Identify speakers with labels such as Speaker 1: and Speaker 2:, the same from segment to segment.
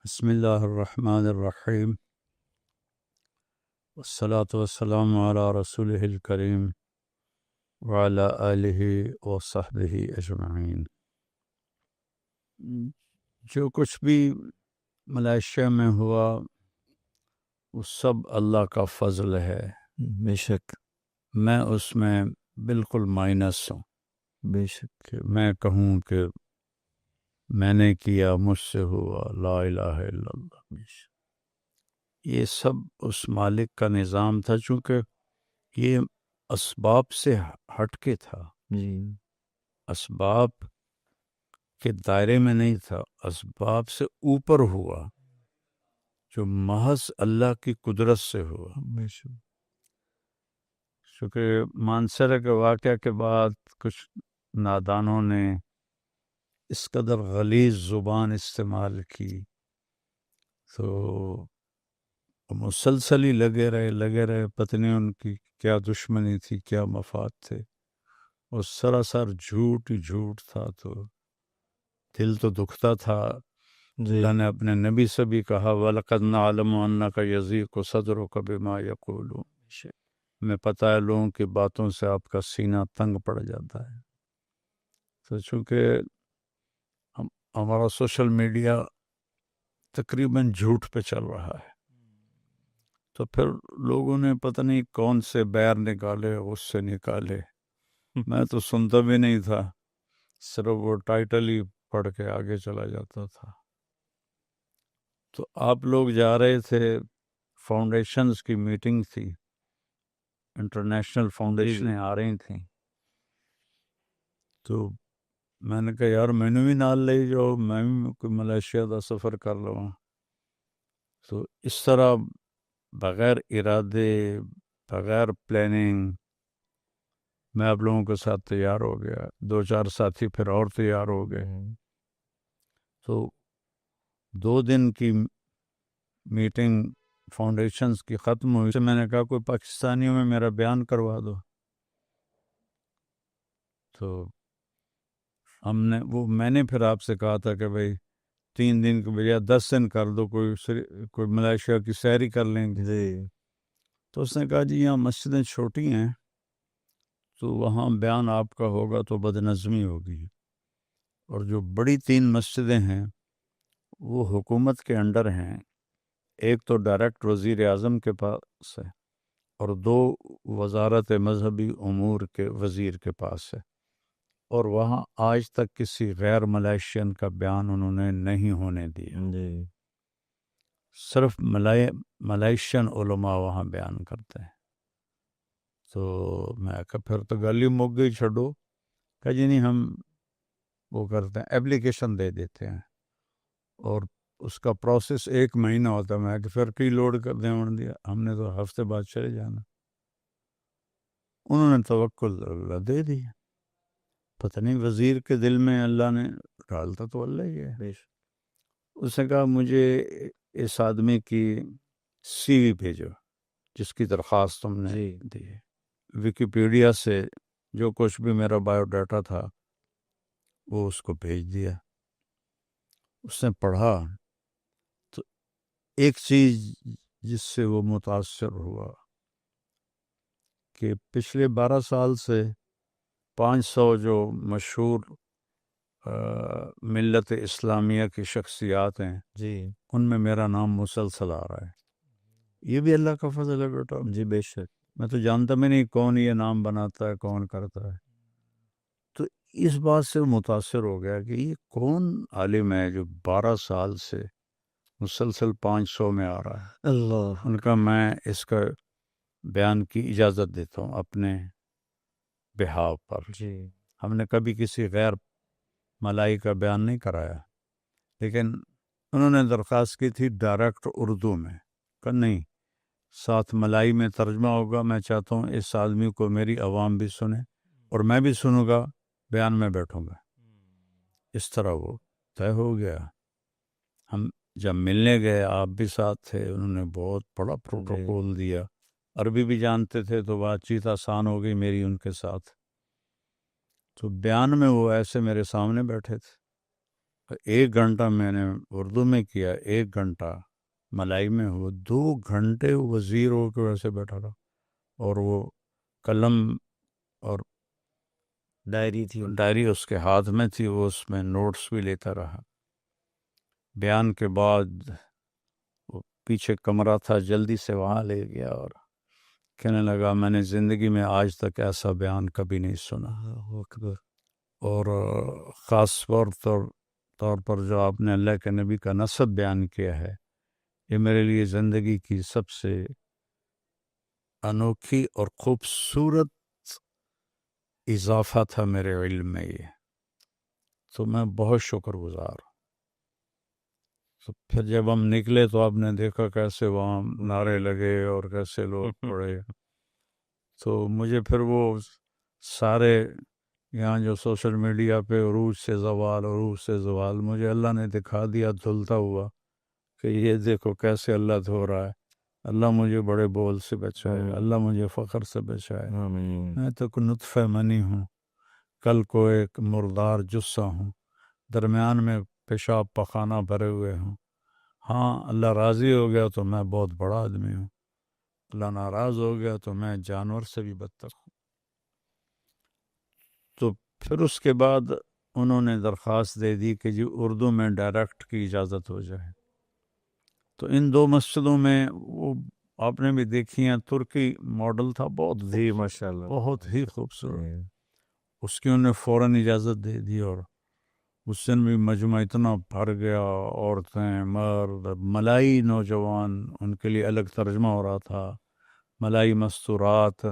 Speaker 1: بسم اللہ الرحمن الرحیم والصلاة والسلام علی رسولہ الکریم وعلی آلہ وصحبہ اجمعین۔ جو کچھ بھی ملائیشیا میں ہوا وہ سب اللہ کا فضل ہے،
Speaker 2: بے شک،
Speaker 1: میں اس میں بالکل مائنس ہوں
Speaker 2: بے شک،
Speaker 1: کہ میں کہوں کہ میں نے کیا، مجھ سے ہوا، لا الہ الا اللہ۔ یہ سب اس مالک کا نظام تھا، چونکہ یہ اسباب سے ہٹ کے تھا،
Speaker 2: جی
Speaker 1: اسباب کے دائرے میں نہیں تھا، اسباب سے اوپر ہوا، جو محض اللہ کی قدرت سے ہوا۔
Speaker 2: بے شک،
Speaker 1: چونکہ مانسرہ کے واقعہ کے بعد کچھ نادانوں نے اس قدر غلیظ زبان استعمال کی، تو مسلسل ہی لگے رہے، پتہ نہیں ان کی کیا دشمنی تھی، کیا مفاد تھے، اور سراسر جھوٹ ہی جھوٹ تھا، تو دل تو دکھتا تھا۔
Speaker 2: جی
Speaker 1: اللہ نے اپنے نبی سے بھی کہا وَلَقَدْ نَعْلَمُ أَنَّكَ يَضِيقُ صَدْرُكَ بِمَا يَقُولُونَ، میں پتہ ہے لوگوں کی باتوں سے آپ کا سینہ تنگ پڑ جاتا ہے۔ تو چونکہ ہمارا سوشل میڈیا تقریباً جھوٹ پہ چل رہا ہے، تو پھر لوگوں نے پتہ نہیں کون سے بیر نکالے، اس سے نکالے، میں تو سنتا بھی نہیں تھا، صرف وہ ٹائٹل ہی پڑھ کے آگے چلا جاتا تھا۔ تو آپ لوگ جا رہے تھے، فاؤنڈیشنز کی میٹنگ تھی، انٹرنیشنل فاؤنڈیشنیں آ رہی تھیں، تو میں نے کہا یار میں نے بھی نال لے جاؤ، میں بھی کوئی ملائیشیا کا سفر کر لوں۔ تو اس طرح بغیر ارادے، بغیر پلاننگ میں آپ لوگوں کے ساتھ تیار ہو گیا، دو چار ساتھی پھر اور تیار ہو گئے۔ تو 2 دن کی میٹنگ فاؤنڈیشنز کی ختم ہوئی، میں نے کہا کوئی پاکستانیوں میں میرا بیان کروا دو، تو میں نے پھر آپ سے کہا تھا کہ بھئی 3 دن کے بجائے 10 دن کر دو، کوئی ملائیشیا کی سیری کر لیں گے۔
Speaker 2: جی
Speaker 1: تو اس نے کہا جی یہاں مسجدیں چھوٹی ہیں، تو وہاں بیان آپ کا ہوگا تو بدنظمی ہوگی، اور جو بڑی 3 مسجدیں ہیں وہ حکومت کے انڈر ہیں، ایک تو ڈائریکٹ وزیر اعظم کے پاس ہے، اور 2 وزارت مذہبی امور کے وزیر کے پاس ہے، اور وہاں آج تک کسی غیر ملائیشین کا بیان انہوں نے نہیں ہونے دیا،
Speaker 2: جی
Speaker 1: صرف ملائیشین علماء وہاں بیان کرتے ہیں۔ تو میں کہا پھر تو گل ہی مک گئی، چھڈو۔ کہا جی نہیں، ہم وہ کرتے ہیں، اپلیکیشن دے دیتے ہیں، اور اس کا پروسیس 1 مہینہ ہوتا ہے۔ میں کہ پھر کی لوڈ کر دیا، ہم نے تو ہفتے بعد چلے جانا۔ انہوں نے توکل اللہ دے دیا، پتہ نہیں وزیر کے دل میں اللہ نے ڈالتا تو اللہ ہی ہے۔ اس نے کہا مجھے اس آدمی کی سی وی بھیجو جس کی درخواست تم نے دی ہے، ویکیپیڈیا سے جو کچھ بھی میرا بایو ڈاٹا تھا وہ اس کو بھیج دیا۔ اس نے پڑھا تو ایک چیز جس سے وہ متاثر ہوا کہ پچھلے 12 سال سے 500 جو مشہور ملت اسلامیہ کی شخصیات ہیں،
Speaker 2: جی
Speaker 1: ان میں میرا نام مسلسل آ رہا ہے۔ یہ بھی اللہ کا فضل ہے بیٹا،
Speaker 2: جی بے شک،
Speaker 1: میں تو جانتا بھی نہیں کون یہ نام بناتا ہے، کون کرتا ہے۔ تو اس بات سے متاثر ہو گیا کہ یہ کون عالم ہے جو 12 سال سے مسلسل 500 میں آ رہا ہے۔
Speaker 2: اللہ
Speaker 1: ان کا میں اس کا بیان کی اجازت دیتا ہوں اپنے بہاو پر۔
Speaker 2: جی
Speaker 1: ہم نے کبھی کسی غیر ملائی کا بیان نہیں کرایا، لیکن انہوں نے درخواست کی تھی ڈائریکٹ اردو میں، کہ نہیں ساتھ ملائی میں ترجمہ ہوگا، میں چاہتا ہوں اس آدمی کو میری عوام بھی سنے اور میں بھی سنوں گا، بیان میں بیٹھوں گا۔ اس طرح وہ طے ہو گیا۔ ہم جب ملنے گئے آپ بھی ساتھ تھے، انہوں نے بہت بڑا پروٹوکول دیا، عربی بھی جانتے تھے تو بات چیت آسان ہو گئی میری ان کے ساتھ۔ تو بیان میں وہ ایسے میرے سامنے بیٹھے تھے، 1 گھنٹہ میں نے اردو میں کیا، 1 گھنٹہ ملائی میں ہوا، 2 گھنٹے وزیر ہو کے ویسے بیٹھا رہا، اور وہ قلم اور
Speaker 2: ڈائری تھی
Speaker 1: ڈائری اس کے ہاتھ میں تھی، وہ اس میں نوٹس بھی لیتا رہا۔ بیان کے بعد وہ پیچھے کمرہ تھا، جلدی سے وہاں لے گیا اور کہنے لگا میں نے زندگی میں آج تک ایسا بیان کبھی نہیں سنا،
Speaker 2: اکبر۔
Speaker 1: اور خاص طور پر جو آپ نے اللہ کے نبی کا نسب بیان کیا ہے، یہ میرے لیے زندگی کی سب سے انوکھی اور خوبصورت اضافہ تھا میرے علم میں، یہ تو میں بہت شکر گزار ہوں۔ تو پھر جب ہم نکلے تو آپ نے دیکھا کیسے وہاں نعرے لگے اور کیسے لوگ پڑے، تو مجھے پھر وہ سارے یہاں جو سوشل میڈیا پہ عروج سے زوال مجھے اللہ نے دکھا دیا دھلتا ہوا کہ یہ دیکھو کیسے اللہ دھو رہا ہے۔ اللہ مجھے بڑے بول سے بچائے، اللہ مجھے فخر سے بچائے۔ میں تو کوئی نطفہ منی ہوں، کل کو ایک مردار جثہ ہوں، درمیان میں پیشاب پخانہ بھرے ہوئے ہوں۔ ہاں اللہ راضی ہو گیا تو میں بہت بڑا آدمی ہوں، اللہ ناراض ہو گیا تو میں جانور سے بھی بدتر ہوں۔ تو پھر اس کے بعد انہوں نے درخواست دے دی کہ جی اردو میں ڈائریکٹ کی اجازت ہو جائے۔ تو ان 2 مسجدوں میں وہ آپ نے بھی دیکھی ہیں، ترکی ماڈل تھا، بہت
Speaker 2: جی ماشاءاللہ،
Speaker 1: بہت ہی خوبصورت۔ اس کی انہوں نے فوراً اجازت دے دی، اور اس دن بھی مجمع اتنا بھر گیا، عورتیں، مرد، ملائی نوجوان، ان کے لیے الگ ترجمہ ہو رہا تھا، ملائی مستورات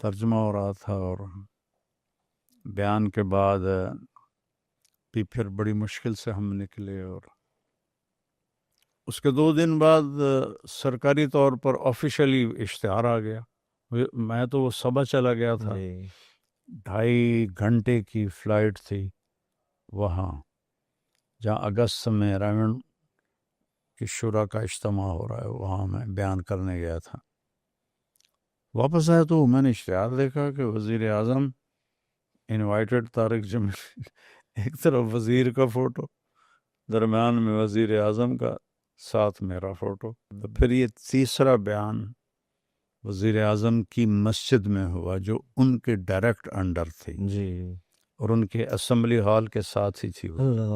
Speaker 1: ترجمہ ہو رہا تھا، اور بیان کے بعد بھی پھر بڑی مشکل سے ہم نکلے، اور اس کے 2 دن بعد سرکاری طور پر آفیشلی اشتہار آ گیا۔ میں تو وہ صبح چلا گیا تھا، 2.5 گھنٹے کی فلائٹ تھی وہاں، جہاں اگست میں رائمنڈ کی شورا کا اجتماع ہو رہا ہے، وہاں میں بیان کرنے گیا تھا۔ واپس آیا تو میں نے اشتہار دیکھا کہ وزیر اعظم انوائٹڈ طارق جمیل، ایک طرف وزیر کا فوٹو، درمیان میں وزیر اعظم کا، ساتھ میرا فوٹو۔ تو پھر یہ تیسرا بیان وزیر اعظم کی مسجد میں ہوا، جو ان کے ڈائریکٹ انڈر تھی،
Speaker 2: جی
Speaker 1: اور ان کے اسمبلی ہال کے ساتھ ہی تھی
Speaker 2: اللہ،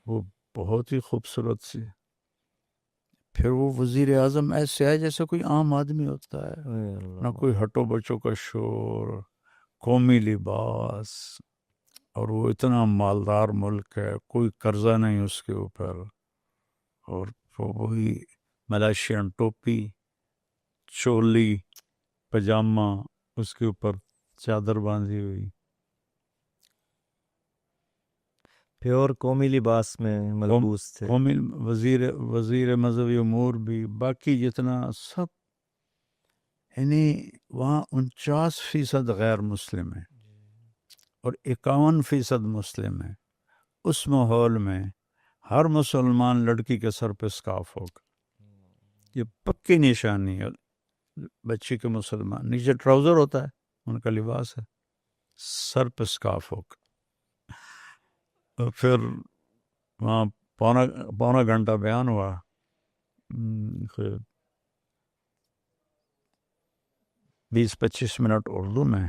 Speaker 1: وہ بہت ہی خوبصورت سی۔ پھر وہ وزیر اعظم ایسے آئے جیسے کوئی عام آدمی ہوتا ہے، نہ کوئی ہٹو بچوں کا شور، قومی لباس، اور وہ اتنا مالدار ملک ہے، کوئی قرضہ نہیں اس کے اوپر، اور وہی ملائشین ٹوپی، چولی، پجامہ، اس کے اوپر چادر باندھی ہوئی،
Speaker 2: پیور قومی لباس میں ملبوس تھے۔
Speaker 1: قومی وزیر مذہبی امور بھی، باقی جتنا سب، یعنی وہاں 49% غیر مسلم ہیں اور 51% مسلم ہیں۔ اس ماحول میں ہر مسلمان لڑکی کے سر پہ اسکارف ہوگا، یہ پکی نشانی ہے بچی کے مسلمان، نیچے ٹراؤزر ہوتا ہے، ان کا لباس ہے، سر پہ اسکارف ہوگا۔ اور پھر وہاں پونا گھنٹہ بیان ہوا، 20-25 منٹ اردو میں،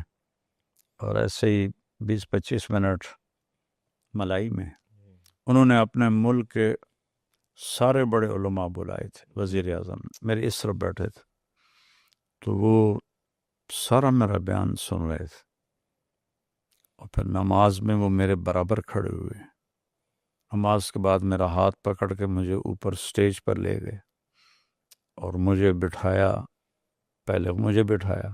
Speaker 1: اور ایسے ہی 20-25 منٹ ملائی میں۔ انہوں نے اپنے ملک کے سارے بڑے علماء بلائے تھے، وزیر اعظم میرے اس طرف بیٹھے تھے، تو وہ سارا میرا بیان سن رہے تھے، اور پھر نماز میں وہ میرے برابر کھڑے ہوئے، نماز کے بعد میرا ہاتھ پکڑ کے مجھے اوپر سٹیج پر لے گئے اور مجھے بٹھایا، پہلے مجھے بٹھایا،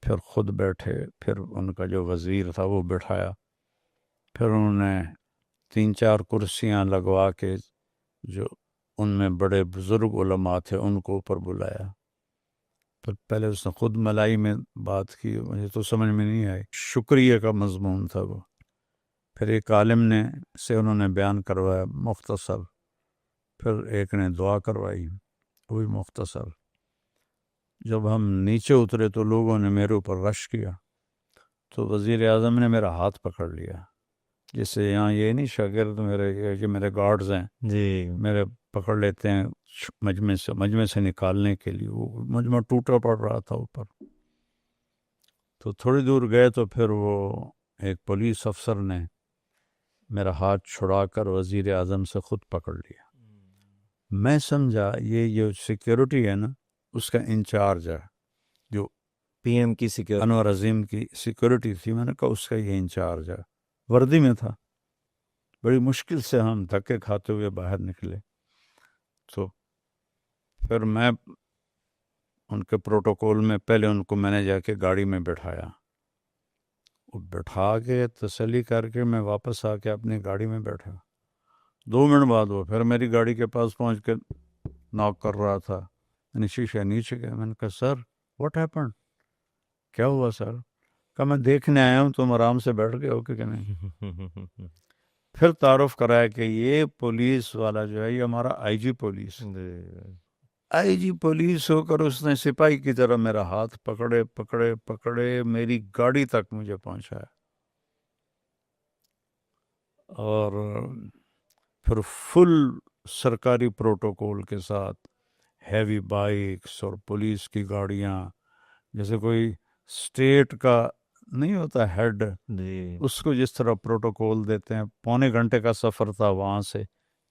Speaker 1: پھر خود بیٹھے، پھر ان کا جو وزیر تھا وہ بٹھایا، پھر انہوں نے 3-4 کرسیاں لگوا کے جو ان میں بڑے بزرگ علماء تھے ان کو اوپر بلایا۔ پھر پہلے اس نے خود ملائی میں بات کی، مجھے تو سمجھ میں نہیں آئی، شکریہ کا مضمون تھا وہ۔ پھر ایک عالم سے انہوں نے بیان کروایا مختصر، پھر ایک نے دعا کروائی وہ بھی مختصر۔ جب ہم نیچے اترے تو لوگوں نے میرے اوپر رش کیا، تو وزیر اعظم نے میرا ہاتھ پکڑ لیا، جیسے یہاں یہ نہیں شاگرد میرے یہ کہ میرے گارڈز ہیں
Speaker 2: جی
Speaker 1: میرے پکڑ لیتے ہیں مجمع سے نکالنے کے لیے. وہ مجمع ٹوٹا پڑ رہا تھا اوپر. تو تھوڑی دور گئے تو پھر وہ ایک پولیس افسر نے میرا ہاتھ چھڑا کر وزیر اعظم سے خود پکڑ لیا. میں سمجھا یہ جو سیکیورٹی ہے نا اس کا انچارج ہے، جو
Speaker 2: پی ایم کی سیکیورٹی،
Speaker 1: انور عظیم کی سیکیورٹی تھی. میں نے کہا اس کا یہ انچارج ہے، وردی میں تھا. بڑی مشکل سے ہم دھکے کھاتے ہوئے باہر نکلے. تو پھر میں ان کے پروٹوکول میں پہلے ان کو میں نے جا کے گاڑی میں بٹھایا. وہ بٹھا کے تسلی کر کے میں واپس آ کے اپنی گاڑی میں بیٹھا. 2 منٹ بعد وہ پھر میری گاڑی کے پاس پہنچ کے ناک کر رہا تھا. میں نے شیشہ نیچے گیا. میں نے کہا سر واٹ ہیپن، کیا ہوا سر؟ کہا میں دیکھنے آیا ہوں تم آرام سے بیٹھ گئے ہو کہ نہیں. پھر تعارف کرایا کہ یہ پولیس والا جو ہے یہ ہمارا آئی جی پولیس. آئی جی پولیس ہو کر اس نے سپاہی کی طرح میرا ہاتھ پکڑے پکڑے پکڑے میری گاڑی تک مجھے پہنچایا. اور پھر فل سرکاری پروٹوکول کے ساتھ ہیوی بائکس اور پولیس کی گاڑیاں، جیسے کوئی اسٹیٹ کا نہیں ہوتا ہیڈ، اس کو جس طرح پروٹوکول دیتے ہیں. 1.25 گھنٹے کا سفر تھا وہاں سے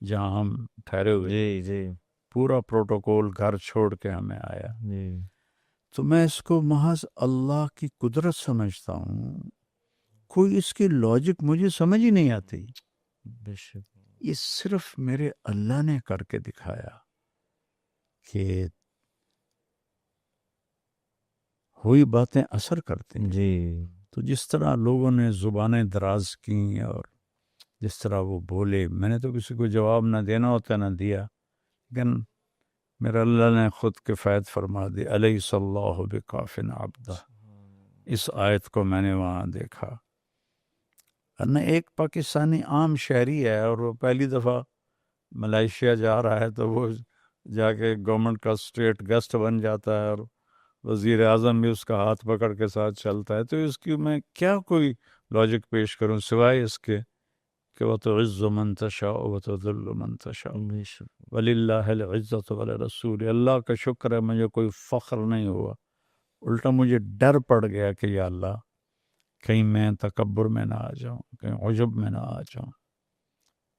Speaker 1: جہاں ہم ٹھہرے ہوئے.
Speaker 2: جی
Speaker 1: پورا پروٹوکول گھر چھوڑ کے ہمیں آیا. تو میں اس کو محض اللہ کی قدرت سمجھتا ہوں. کوئی اس کی لاجک مجھے سمجھ ہی نہیں آتی. یہ صرف میرے اللہ نے کر کے دکھایا کہ ہوئی باتیں اثر کرتی ہیں.
Speaker 2: جی
Speaker 1: تو جس طرح لوگوں نے زبانیں دراز کی اور جس طرح وہ بولے، میں نے تو کسی کو جواب نہ دینا ہوتا نہ دیا، لیکن میرا اللہ نے خود کفایت فرما دی. الیس اللہ بکاف عبدہ، اس آیت کو میں نے وہاں دیکھا. ورنہ ایک پاکستانی عام شہری ہے اور وہ پہلی دفعہ ملائیشیا جا رہا ہے تو وہ جا کے گورنمنٹ کا اسٹیٹ گیسٹ بن جاتا ہے اور وزیر اعظم بھی اس کا ہاتھ پکڑ کے ساتھ چلتا ہے. تو اس کی میں کیا کوئی لاجک پیش کروں سوائے اس کے کہ وَتُعِزُّ مَن تَشَاءُ وَتُذِلُّ مَن تَشَاءُ وَلِلَّهِ الْعِزَّةُ وَلِرَسُولِهِ. اللہ کا شکر ہے مجھے کوئی فخر نہیں ہوا، الٹا مجھے ڈر پڑ گیا کہ یا اللہ کہیں میں تکبر میں نہ آ جاؤں، کہیں عجب میں نہ آ جاؤں.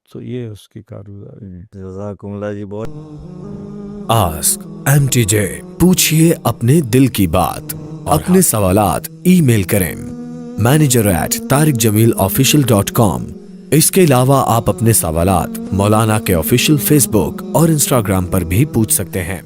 Speaker 1: تو یہ اس کی کارگزاری.
Speaker 2: جزاکم اللہ جی. بہت
Speaker 3: آسک MTJ، پوچھئے اپنے دل کی بات. اپنے سوالات ای میل کریں manager@tariqjamilofficial.com. اس کے علاوہ آپ اپنے سوالات مولانا کے آفیشیل فیس بک اور انسٹاگرام پر بھی پوچھ سکتے ہیں.